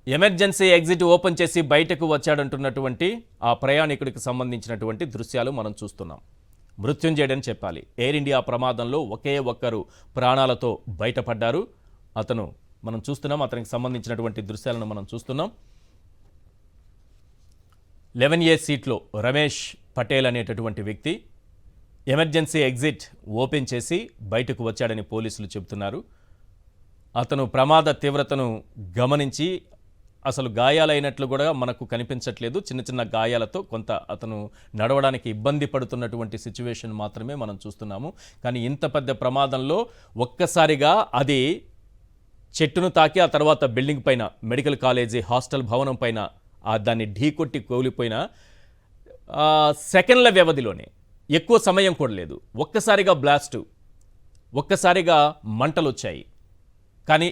Emergency exit open చేసి బయటకు వచ్చాడంటున్నటువంటి ఆ ప్రయాణికుడికి సంబంధించినటువంటి దృశ్యాలు మనం చూస్తున్నాం. మృత్యుంజయుడని చెప్పాలి. ఎయిర్ ఇండియా ప్రమాదంలో ఒకే ఒక్కరు ప్రాణాలతో బయటపడ్డారు. మనం చూస్తున్నాం, అతనికి సంబంధించినటువంటి దృశ్యాలను మనం చూస్తున్నాం. 11A సీట్లో రమేష్ పటేల్ అనేటటువంటి వ్యక్తి ఎమర్జెన్సీ ఎగ్జిట్ ఓపెన్ చేసి బయటకు వచ్చాడని పోలీసులు చెబుతున్నారు. అతను ప్రమాద తీవ్రతను గమనించి అసలు గాయాలైనట్లు కూడా మనకు కనిపించట్లేదు. చిన్న చిన్న గాయాలతో కొంత అతను నడవడానికి ఇబ్బంది పడుతున్నటువంటి సిచ్యువేషన్ మాత్రమే మనం చూస్తున్నాము. కానీ ఇంత పెద్ద ప్రమాదంలో ఒక్కసారిగా అది చెట్టును తాకి ఆ తర్వాత బిల్డింగ్ పైన, మెడికల్ కాలేజీ హాస్టల్ భవనం పైన దాన్ని ఢీకొట్టి కోలిపోయిన సెకండ్ల వ్యవధిలోనే, ఎక్కువ సమయం కూడా లేదు, ఒక్కసారిగా బ్లాస్టు, ఒక్కసారిగా మంటలు వచ్చాయి. కానీ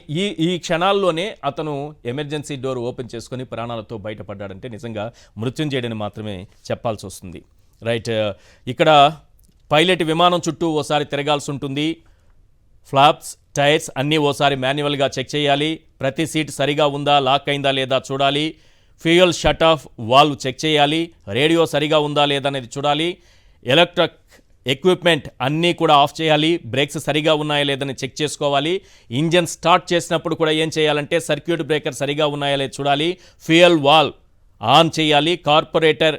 ఈ క్షణాల్లోనే అతను ఎమర్జెన్సీ డోర్ ఓపెన్ చేసుకొని ప్రాణాలతో బయటపడ్డాడంటే నిజంగా మృత్యుంజయుడని మాత్రమే చెప్పాల్సి వస్తుంది. రైట్, ఇక్కడ పైలట్ విమానం చుట్టూ ఓసారి తిరగాల్సి ఉంటుంది. ఫ్లాప్స్, టైర్స్ అన్నీ ఓసారి మాన్యువల్గా చెక్ చేయాలి. ప్రతి సీట్ సరిగా ఉందా, లాక్ అయిందా లేదా చూడాలి. Fuel shut off valve check చేయాలి. రేడియో సరిగా ఉందా లేదా అనేది చూడాలి. ఎలక్ట్రిక్ ఎక్విప్మెంట్ అన్నీ కూడా ఆఫ్ చేయాలి. బ్రేక్స్ సరిగా ఉన్నాయా లేదని చెక్ చేసుకోవాలి. ఇంజన్ స్టార్ట్ చేసినప్పుడు కూడా ఏం చేయాలంటే సర్క్యూట్ బ్రేకర్ సరిగా ఉన్నాయా లేదా చూడాలి. ఫ్యూయల్ వాల్వ్ ఆన్ చేయాలి. కార్పొరేటర్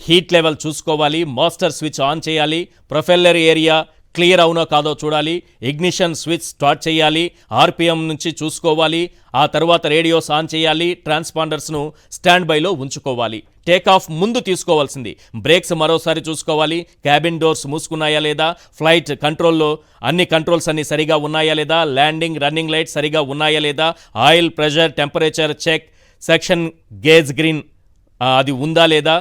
హీట్ లెవెల్ చూసుకోవాలి. మాస్టర్ స్విచ్ ఆన్ చేయాలి. ప్రొపెల్లర్ ఏరియా క్లియర్ అవునో కాదో చూడాలి. ఇగ్నిషన్ స్విచ్ స్టార్ట్ చేయాలి. ఆర్పిఎం నుంచి చూసుకోవాలి. ఆ తర్వాత రేడియోస్ ఆన్ చేయాలి. ట్రాన్స్పాండర్స్ను స్టాండ్ బైలో ఉంచుకోవాలి. టేక్ ఆఫ్ ముందు తీసుకోవాల్సింది. బ్రేక్స్ మరోసారి చూసుకోవాలి. క్యాబిన్ డోర్స్ మూసుకున్నాయా లేదా, ఫ్లైట్ కంట్రోల్లో అన్ని కంట్రోల్స్ అన్ని సరిగా ఉన్నాయా లేదా, ల్యాండింగ్ రన్నింగ్ లైట్ సరిగా ఉన్నాయా లేదా, oil pressure temperature check, section gauge green అది ఉందా లేదా,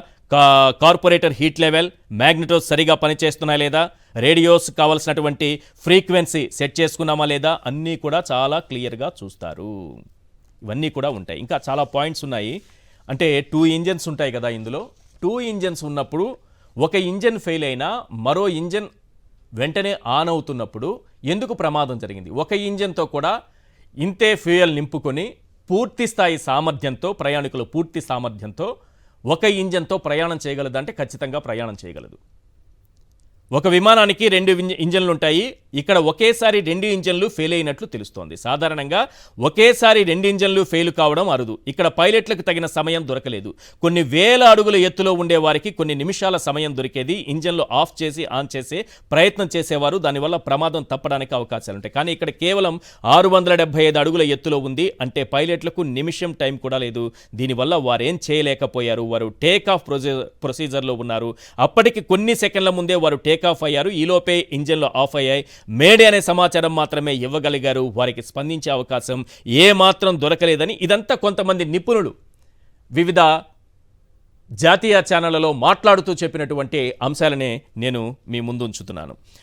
కార్పొరేటర్ హీట్ లెవెల్, మ్యాగ్నెటోస్ సరిగా పనిచేస్తున్నాయా లేదా, రేడియోస్ కావాల్సినటువంటి ఫ్రీక్వెన్సీ సెట్ చేసుకున్నామా లేదా, అన్నీ కూడా చాలా క్లియర్గా చూస్తారు. ఇవన్నీ కూడా ఉంటాయి. ఇంకా చాలా పాయింట్స్ ఉన్నాయి. అంటే 2 ఇంజన్స్ ఉంటాయి కదా ఇందులో. 2 ఇంజన్స్ ఉన్నప్పుడు ఒక ఇంజన్ ఫెయిల్ అయినా మరో ఇంజన్ వెంటనే ఆన్ అవుతున్నప్పుడు ఎందుకు ప్రమాదం జరిగింది? ఒక ఇంజన్తో కూడా ఇంతే ఫ్యూయల్ నింపుకొని పూర్తి స్థాయి సామర్థ్యంతో, ప్రయాణికులు పూర్తి సామర్థ్యంతో ఒక ఇంజన్తో ప్రయాణం చేయగలదంటే ఖచ్చితంగా ప్రయాణం చేయగలదు. ఒక విమానానికి 2 ఇంజన్లు ఉంటాయి. ఇక్కడ ఒకేసారి 2 ఇంజన్లు ఫెయిల్ అయినట్లు తెలుస్తోంది. సాధారణంగా ఒకేసారి 2 ఇంజన్లు ఫెయిల్ కావడం అరుదు. ఇక్కడ పైలట్లకు తగిన సమయం దొరకలేదు. కొన్ని వేల అడుగుల ఎత్తులో ఉండే వారికి కొన్ని నిమిషాల సమయం దొరికేది. ఇంజన్లు ఆఫ్ చేసి ఆన్ చేసే ప్రయత్నం చేసేవారు. దానివల్ల ప్రమాదం తప్పడానికి అవకాశాలు ఉంటాయి. కానీ ఇక్కడ కేవలం 675 అడుగుల ఎత్తులో ఉంది. అంటే పైలట్లకు నిమిషం టైం కూడా లేదు. దీనివల్ల వారేం చేయలేకపోయారు. వారు టేక్ ఆఫ్ ప్రొసీజర్లో ఉన్నారు. అప్పటికి కొన్ని సెకండ్ల ముందే వారు టేక్ ఆఫ్ అయ్యారు. ఈలోపే ఇంజన్లు ఆఫ్ అయ్యాయి. మేడే అనే సమాచారం మాత్రమే ఇవ్వగలిగారు. వారికి స్పందించే అవకాశం ఏమాత్రం దొరకలేదని ఇదంతా కొంతమంది నిపుణులు వివిధ జాతీయ ఛానళ్లలో మాట్లాడుతూ చెప్పినటువంటి అంశాలనే నేను మీ ముందు ఉంచుతున్నాను.